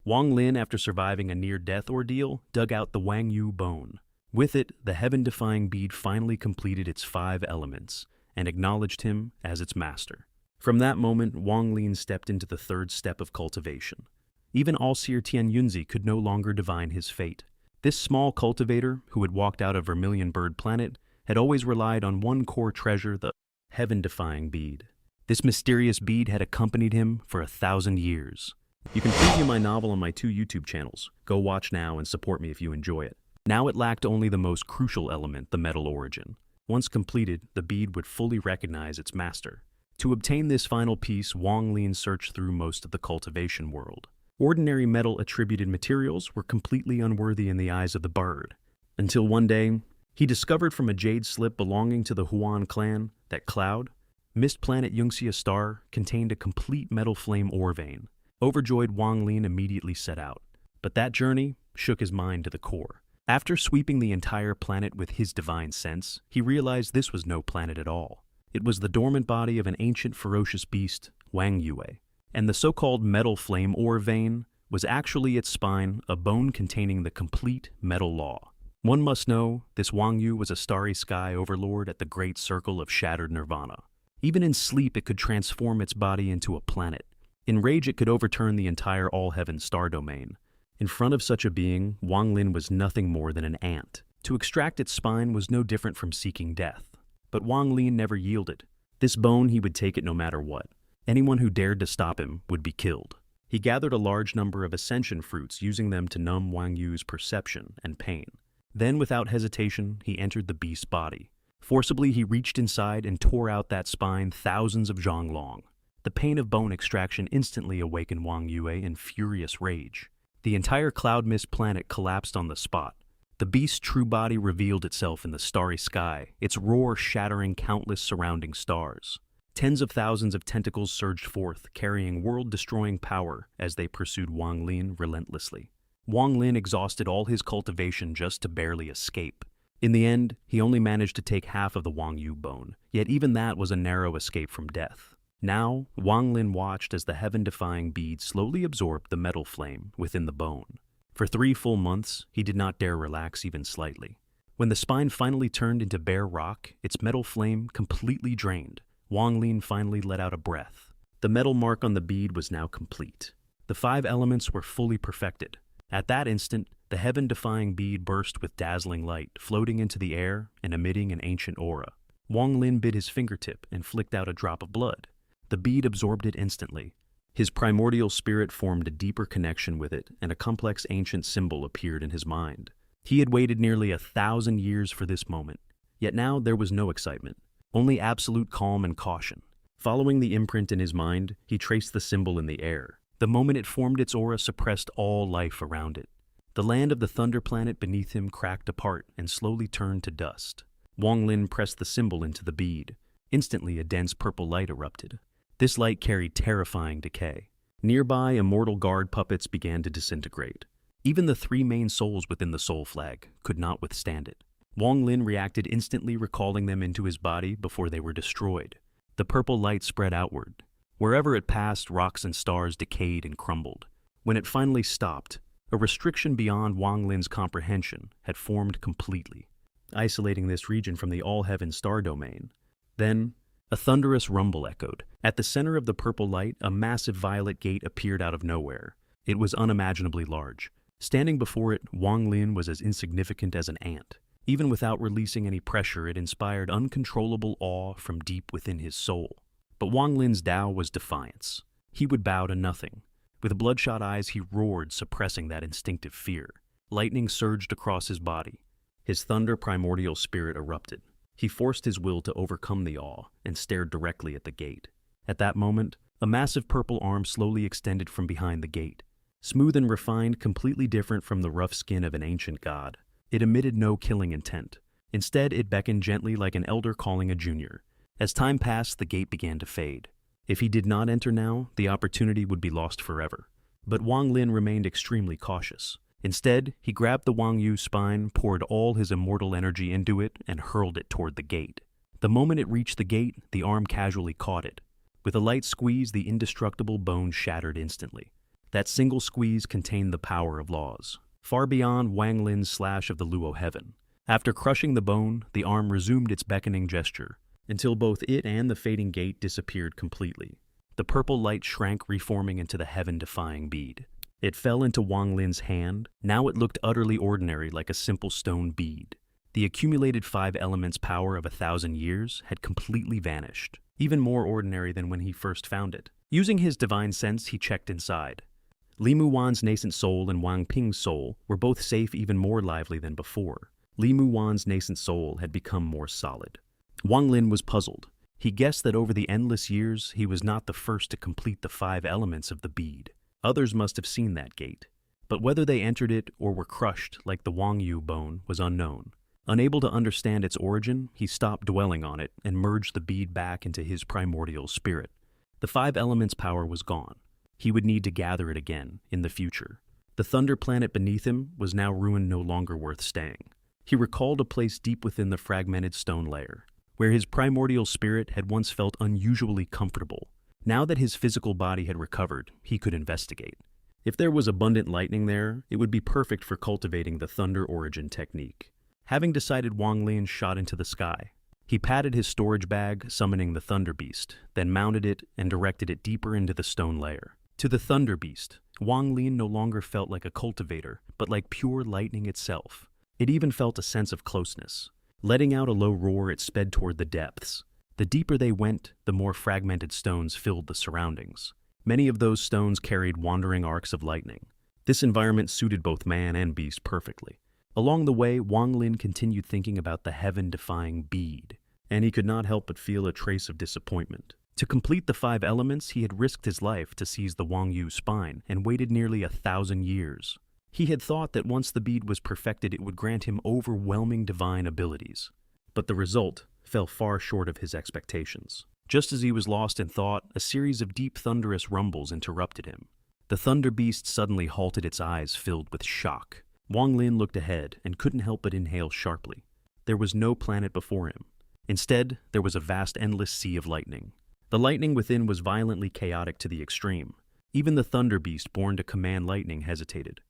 Wang Lin, after surviving a near-death ordeal, dug out the Wang Yu bone. With it, the heaven-defying bead finally completed its 5 elements and acknowledged him as its master. From that moment, Wang Lin stepped into the 3rd step of cultivation. Even All-Seer Tian Yunzi could no longer divine his fate. This small cultivator, who had walked out of Vermilion Bird Planet, had always relied on one core treasure, the heaven-defying bead. This mysterious bead had accompanied him for 1,000 years. You can preview my novel on my 2 YouTube channels. Go watch now and support me if you enjoy it. Now it lacked only the most crucial element, the metal origin. Once completed, the bead would fully recognize its master. To obtain this final piece, Wang Lin searched through most of the cultivation world. Ordinary metal-attributed materials were completely unworthy in the eyes of the bird, until one day, he discovered from a jade slip belonging to the Huan clan that Cloud, mist planet xianxia star, contained a complete metal flame ore vein. Overjoyed, Wang Lin immediately set out, but that journey shook his mind to the core. After sweeping the entire planet with his divine sense, he realized this was no planet at all. It was the dormant body of an ancient ferocious beast, Wang Yue, and the so-called metal flame ore vein was actually its spine, a bone containing the complete metal law. One must know, this Wang Yu was a starry sky overlord at the great circle of shattered nirvana. Even in sleep, it could transform its body into a planet. In rage, it could overturn the entire all-heaven star domain. In front of such a being, Wang Lin was nothing more than an ant. To extract its spine was no different from seeking death. But Wang Lin never yielded. This bone, he would take it no matter what. Anyone who dared to stop him would be killed. He gathered a large number of ascension fruits, using them to numb Wang Yu's perception and pain. Then, without hesitation, he entered the beast's body. Forcibly, he reached inside and tore out that spine thousands of zhang long. The pain of bone extraction instantly awakened Wang Yue in furious rage. The entire cloud mist planet collapsed on the spot. The beast's true body revealed itself in the starry sky, its roar shattering countless surrounding stars. Tens of thousands of tentacles surged forth, carrying world-destroying power as they pursued Wang Lin relentlessly. Wang Lin exhausted all his cultivation just to barely escape. In the end, he only managed to take half of the Wang Yu bone, yet even that was a narrow escape from death. Now, Wang Lin watched as the heaven-defying bead slowly absorbed the metal flame within the bone. For 3 full months, he did not dare relax even slightly. When the spine finally turned into bare rock, its metal flame completely drained, Wang Lin finally let out a breath. The metal mark on the bead was now complete. The 5 elements were fully perfected. At that instant, the heaven-defying bead burst with dazzling light, floating into the air and emitting an ancient aura. Wang Lin bit his fingertip and flicked out a drop of blood. The bead absorbed it instantly. His primordial spirit formed a deeper connection with it, and a complex ancient symbol appeared in his mind. He had waited nearly 1,000 years for this moment, yet now there was no excitement, only absolute calm and caution. Following the imprint in his mind, he traced the symbol in the air. The moment it formed, its aura suppressed all life around it. The land of the thunder planet beneath him cracked apart and slowly turned to dust. Wang Lin pressed the symbol into the bead. Instantly, a dense purple light erupted. This light carried terrifying decay. Nearby, immortal guard puppets began to disintegrate. Even the 3 main souls within the soul flag could not withstand it. Wang Lin reacted instantly, recalling them into his body before they were destroyed. The purple light spread outward. Wherever it passed, rocks and stars decayed and crumbled. When it finally stopped, a restriction beyond Wang Lin's comprehension had formed completely, isolating this region from the all-heaven star domain. Then, a thunderous rumble echoed. At the center of the purple light, a massive violet gate appeared out of nowhere. It was unimaginably large. Standing before it, Wang Lin was as insignificant as an ant. Even without releasing any pressure, it inspired uncontrollable awe from deep within his soul. But Wang Lin's Tao was defiance. He would bow to nothing. With bloodshot eyes, he roared, suppressing that instinctive fear. Lightning surged across his body. His thunder primordial spirit erupted. He forced his will to overcome the awe and stared directly at the gate. At that moment, a massive purple arm slowly extended from behind the gate. Smooth and refined, completely different from the rough skin of an ancient god. It emitted no killing intent. Instead, it beckoned gently like an elder calling a junior. As time passed, the gate began to fade. If he did not enter now, the opportunity would be lost forever. But Wang Lin remained extremely cautious. Instead, he grabbed the Wang Yu spine, poured all his immortal energy into it, and hurled it toward the gate. The moment it reached the gate, the arm casually caught it. With a light squeeze, the indestructible bone shattered instantly. That single squeeze contained the power of laws, far beyond Wang Lin's slash of the Luo heaven. After crushing the bone, the arm resumed its beckoning gesture, until both it and the fading gate disappeared completely. The purple light shrank, reforming into the heaven-defying bead. It fell into Wang Lin's hand. Now it looked utterly ordinary, like a simple stone bead. The accumulated 5 elements power of 1,000 years had completely vanished, even more ordinary than when he first found it. Using his divine sense, he checked inside. Li Muwan's nascent soul and Wang Ping's soul were both safe, even more lively than before. Li Muwan's nascent soul had become more solid. Wang Lin was puzzled. He guessed that over the endless years, he was not the first to complete the 5 elements of the bead. Others must have seen that gate, but whether they entered it or were crushed like the Wang Yu bone was unknown. Unable to understand its origin, he stopped dwelling on it and merged the bead back into his primordial spirit. The 5 elements power was gone. He would need to gather it again in the future. The thunder planet beneath him was now ruined, no longer worth staying. He recalled a place deep within the fragmented stone layer, where his primordial spirit had once felt unusually comfortable. Now that his physical body had recovered, he could investigate. If there was abundant lightning there, it would be perfect for cultivating the thunder origin technique. Having decided, Wang Lin shot into the sky. He patted his storage bag, summoning the Thunder Beast, then mounted it and directed it deeper into the stone layer. To the Thunder Beast, Wang Lin no longer felt like a cultivator, but like pure lightning itself. It even felt a sense of closeness. Letting out a low roar, it sped toward the depths. The deeper they went, the more fragmented stones filled the surroundings. Many of those stones carried wandering arcs of lightning. This environment suited both man and beast perfectly. Along the way, Wang Lin continued thinking about the heaven-defying bead, and he could not help but feel a trace of disappointment. To complete the 5 elements, he had risked his life to seize the Wang Yu spine and waited nearly 1,000 years. He had thought that once the bead was perfected, it would grant him overwhelming divine abilities. But the result fell far short of his expectations. Just as he was lost in thought, a series of deep thunderous rumbles interrupted him. The Thunder Beast suddenly halted, its eyes filled with shock. Wang Lin looked ahead and couldn't help but inhale sharply. There was no planet before him. Instead, there was a vast, endless sea of lightning. The lightning within was violently chaotic to the extreme. Even the Thunder Beast, born to command lightning, hesitated.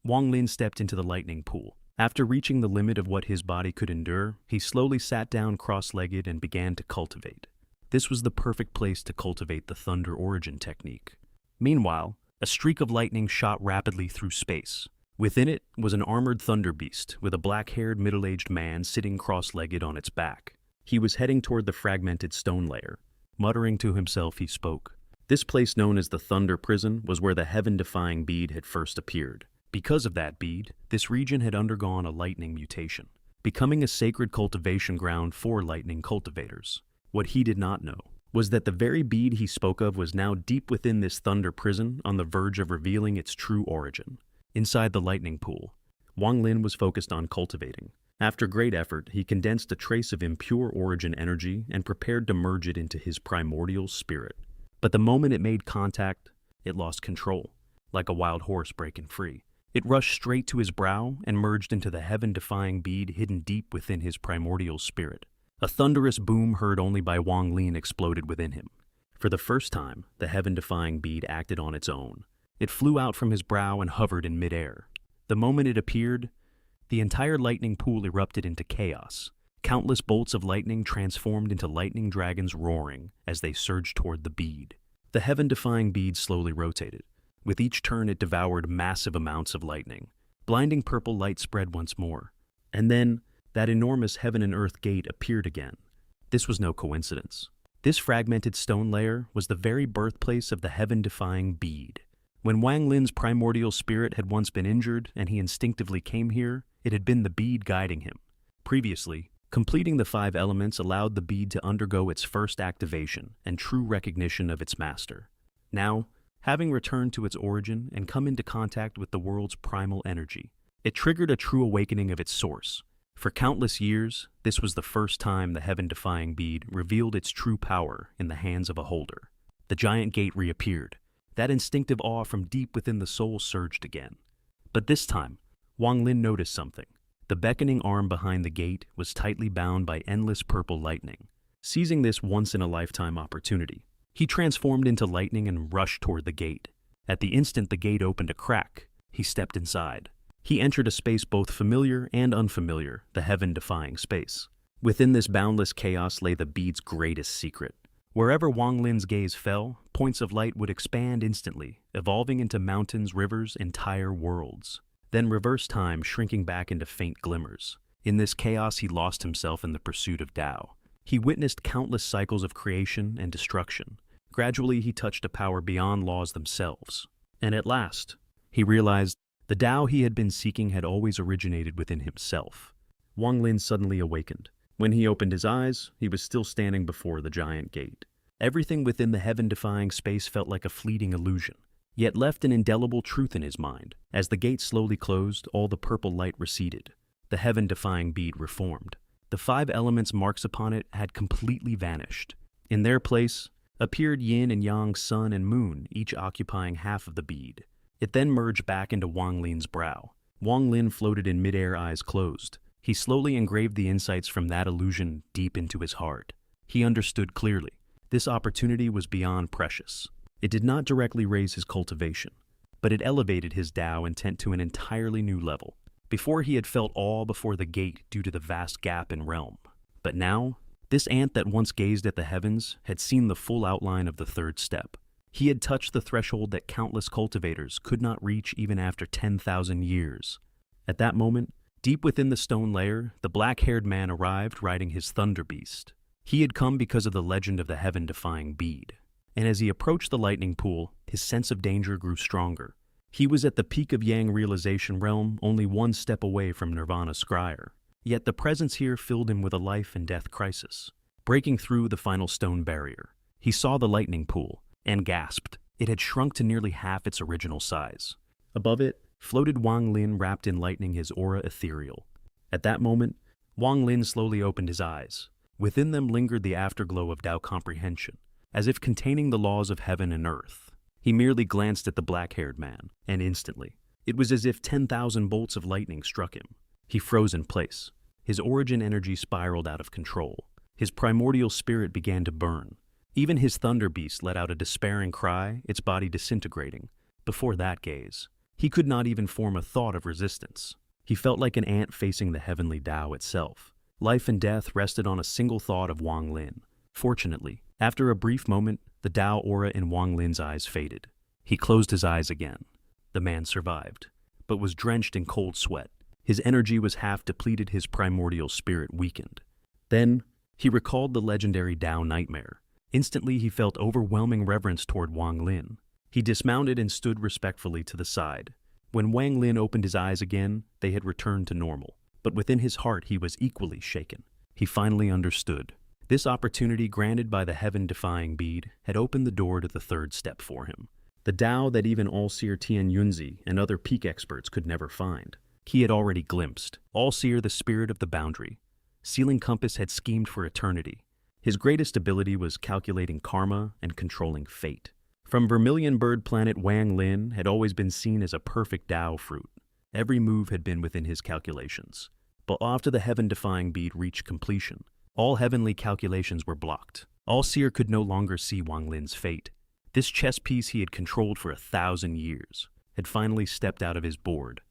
Wang Lin stepped into the lightning pool. After reaching the limit of what his body could endure, he slowly sat down cross-legged and began to cultivate. This was the perfect place to cultivate the thunder origin technique. Meanwhile, a streak of lightning shot rapidly through space. Within it was an armored Thunder Beast with a black-haired middle-aged man sitting cross-legged on its back. He was heading toward the fragmented stone layer. Muttering to himself, he spoke. This place, known as the Thunder Prison, was where the heaven-defying bead had first appeared. Because of that bead, this region had undergone a lightning mutation, becoming a sacred cultivation ground for lightning cultivators. What he did not know was that the very bead he spoke of was now deep within this Thunder Prison, on the verge of revealing its true origin. Inside the lightning pool, Wang Lin was focused on cultivating. After great effort, he condensed a trace of impure origin energy and prepared to merge it into his primordial spirit. But the moment it made contact, it lost control, like a wild horse breaking free. It rushed straight to his brow and merged into the heaven-defying bead hidden deep within his primordial spirit. A thunderous boom heard only by Wang Lin exploded within him. For the first time, the heaven-defying bead acted on its own. It flew out from his brow and hovered in midair. The moment it appeared, the entire lightning pool erupted into chaos. Countless bolts of lightning transformed into lightning dragons roaring as they surged toward the bead. The heaven-defying bead slowly rotated. With each turn, it devoured massive amounts of lightning. Blinding purple light spread once more. And then, that enormous heaven and earth gate appeared again. This was no coincidence. This fragmented stone layer was the very birthplace of the heaven-defying bead. When Wang Lin's primordial spirit had once been injured and he instinctively came here, it had been the bead guiding him. Previously, completing the 5 elements allowed the bead to undergo its first activation and true recognition of its master. Now, having returned to its origin and come into contact with the world's primal energy, it triggered a true awakening of its source. For countless years, this was the first time the heaven-defying bead revealed its true power in the hands of a holder. The giant gate reappeared. That instinctive awe from deep within the soul surged again. But this time, Wang Lin noticed something. The beckoning arm behind the gate was tightly bound by endless purple lightning. Seizing this once-in-a-lifetime opportunity, he transformed into lightning and rushed toward the gate. At the instant the gate opened a crack, he stepped inside. He entered a space both familiar and unfamiliar, the heaven-defying space. Within this boundless chaos lay the bead's greatest secret. Wherever Wang Lin's gaze fell, points of light would expand instantly, evolving into mountains, rivers, entire worlds. Then reverse time, shrinking back into faint glimmers. In this chaos, he lost himself in the pursuit of Tao. He witnessed countless cycles of creation and destruction. Gradually, he touched a power beyond laws themselves. And at last, he realized the Tao he had been seeking had always originated within himself. Wang Lin suddenly awakened. When he opened his eyes, he was still standing before the giant gate. Everything within the heaven-defying space felt like a fleeting illusion, yet left an indelible truth in his mind. As the gate slowly closed, all the purple light receded. The heaven-defying bead reformed. The 5 elements' marks upon it had completely vanished. In their place appeared yin and yang, sun and moon, each occupying half of the bead. It then merged back into Wang Lin's brow. Wang Lin floated in midair, eyes closed. He slowly engraved the insights from that illusion deep into his heart. He understood clearly. This opportunity was beyond precious. It did not directly raise his cultivation, but it elevated his Tao intent to an entirely new level. Before, he had felt awe before the gate due to the vast gap in realm. But now, this ant that once gazed at the heavens had seen the full outline of the 3rd step. He had touched the threshold that countless cultivators could not reach even after 10,000 years. At that moment, deep within the stone layer, the black-haired man arrived riding his thunder beast. He had come because of the legend of the heaven-defying bead. And as he approached the lightning pool, his sense of danger grew stronger. He was at the peak of Yang realization realm, only 1 step away from Nirvana Scryer. Yet the presence here filled him with a life and death crisis. Breaking through the final stone barrier, he saw the lightning pool and gasped. It had shrunk to nearly half its original size. Above it floated Wang Lin, wrapped in lightning, his aura ethereal. At that moment, Wang Lin slowly opened his eyes. Within them lingered the afterglow of Tao comprehension, as if containing the laws of heaven and earth. He merely glanced at the black-haired man, and instantly, it was as if 10,000 bolts of lightning struck him. He froze in place. His origin energy spiraled out of control. His primordial spirit began to burn. Even his thunder beast let out a despairing cry, its body disintegrating. Before that gaze, he could not even form a thought of resistance. He felt like an ant facing the heavenly Tao itself. Life and death rested on a single thought of Wang Lin. Fortunately, after a brief moment, the Tao aura in Wang Lin's eyes faded. He closed his eyes again. The man survived, but was drenched in cold sweat. His energy was half depleted, his primordial spirit weakened. Then, he recalled the legendary Tao nightmare. Instantly, he felt overwhelming reverence toward Wang Lin. He dismounted and stood respectfully to the side. When Wang Lin opened his eyes again, they had returned to normal. But within his heart, he was equally shaken. He finally understood. This opportunity granted by the heaven-defying bead had opened the door to the 3rd step for him. The Tao that even All-Seer Tian Yunzi and other peak experts could never find. He had already glimpsed. All-Seer, the spirit of the boundary. Sealing Compass had schemed for eternity. His greatest ability was calculating karma and controlling fate. From Vermilion Bird Planet, Wang Lin had always been seen as a perfect Tao fruit. Every move had been within his calculations. But after the heaven-defying bead reached completion, all heavenly calculations were blocked. All-Seer could no longer see Wang Lin's fate. This chess piece he had controlled for 1,000 years had finally stepped out of his board.